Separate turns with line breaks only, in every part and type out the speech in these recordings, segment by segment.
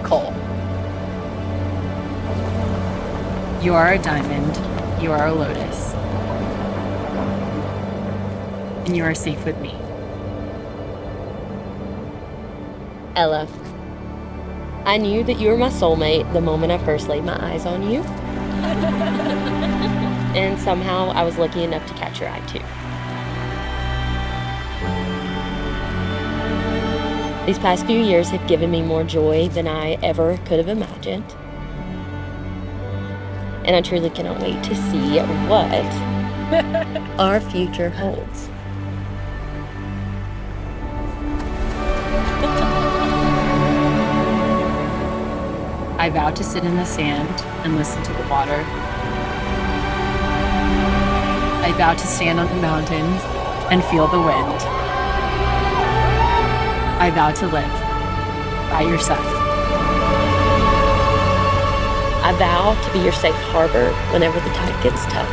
Cole. You are a diamond, you are a lotus, and you are safe with me.
Ella, I knew that you were my soulmate the moment I first laid my eyes on you. And somehow I was lucky enough to catch your eye too. These past few years have given me more joy than I ever could have imagined. And I truly cannot wait to see what our future holds.
I vow to sit in the sand and listen to the water. I vow to stand on the mountains and feel the wind. I vow to live by your side.
I vow to be your safe harbor whenever the tide gets tough.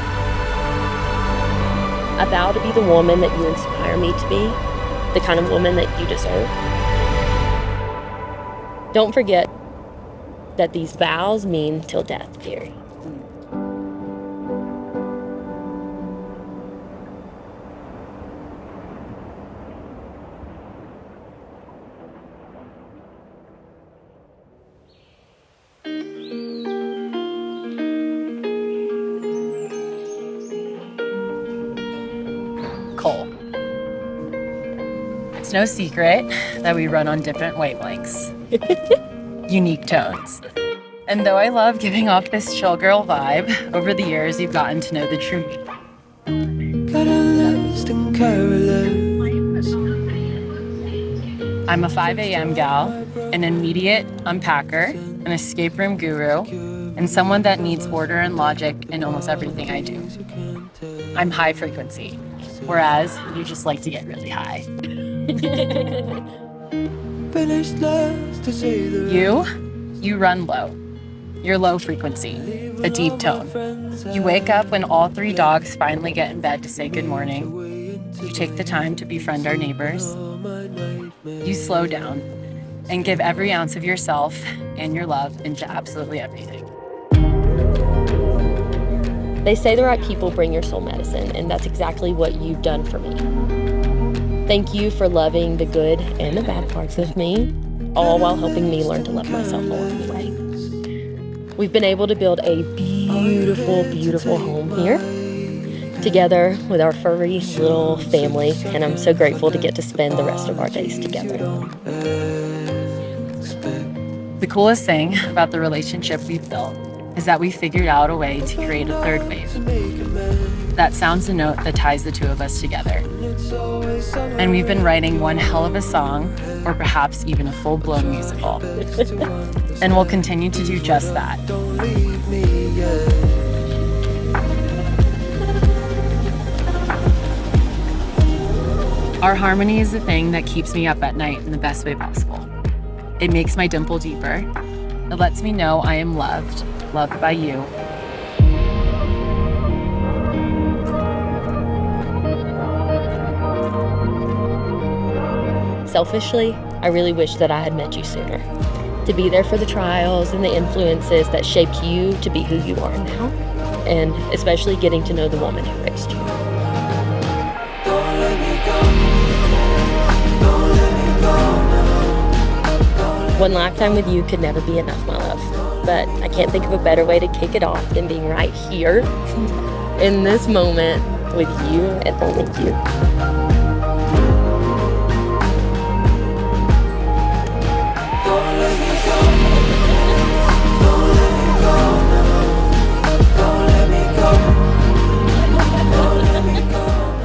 I vow to be the woman that you inspire me to be, the kind of woman that you deserve. Don't forget that these vows mean till death, dearie.
Cole. It's no secret that we run on different wavelengths, unique tones. And though I love giving off this chill girl vibe, over the years you've gotten to know the true me. I'm a 5 a.m. gal, an immediate unpacker, an escape room guru, and someone that needs order and logic in almost everything I do. I'm high frequency, whereas you just like to get really high. You run low. You're low frequency, a deep tone. You wake up when all 3 dogs finally get in bed to say good morning. You take the time to befriend our neighbors. You slow down and give every ounce of yourself and your love into absolutely everything.
They say the right people bring your soul medicine, and that's exactly what you've done for me. Thank you for loving the good and the bad parts of me, all while helping me learn to love myself along the way. We've been able to build a beautiful, beautiful home here, together with our furry little family, and I'm so grateful to get to spend the rest of our days together.
The coolest thing about the relationship we've built is that we figured out a way to create a third wave. That sounds the note that ties the two of us together. And we've been writing one hell of a song, or perhaps even a full-blown musical. And we'll continue to do just that. Our harmony is the thing that keeps me up at night in the best way possible. It makes my dimple deeper. It lets me know I am loved by you.
Selfishly, I really wish that I had met you sooner, to be there for the trials and the influences that shaped you to be who you are now, and especially getting to know the woman who raised you. One lifetime with you could never be enough, my love, but I can't think of a better way to kick it off than being right here in this moment with you and only you.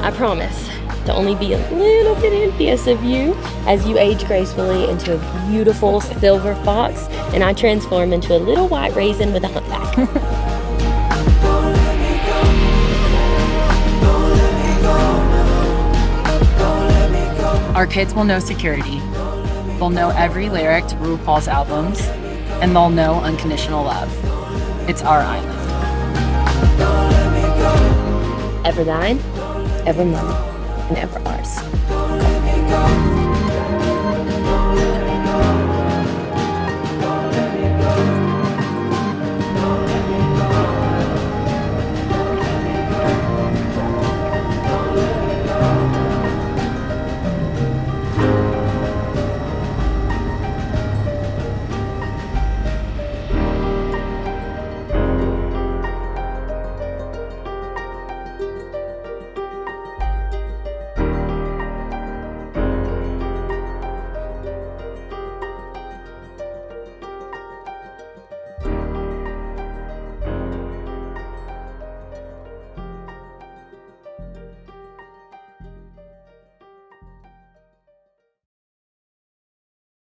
I promise to only be a little bit envious of you as you age gracefully into a beautiful silver fox and I transform into a little white raisin with a humpback.
Our kids will know security. They'll know every lyric to RuPaul's albums, and they'll know unconditional love. It's our island.
Ever thine, ever mine, and ever ours.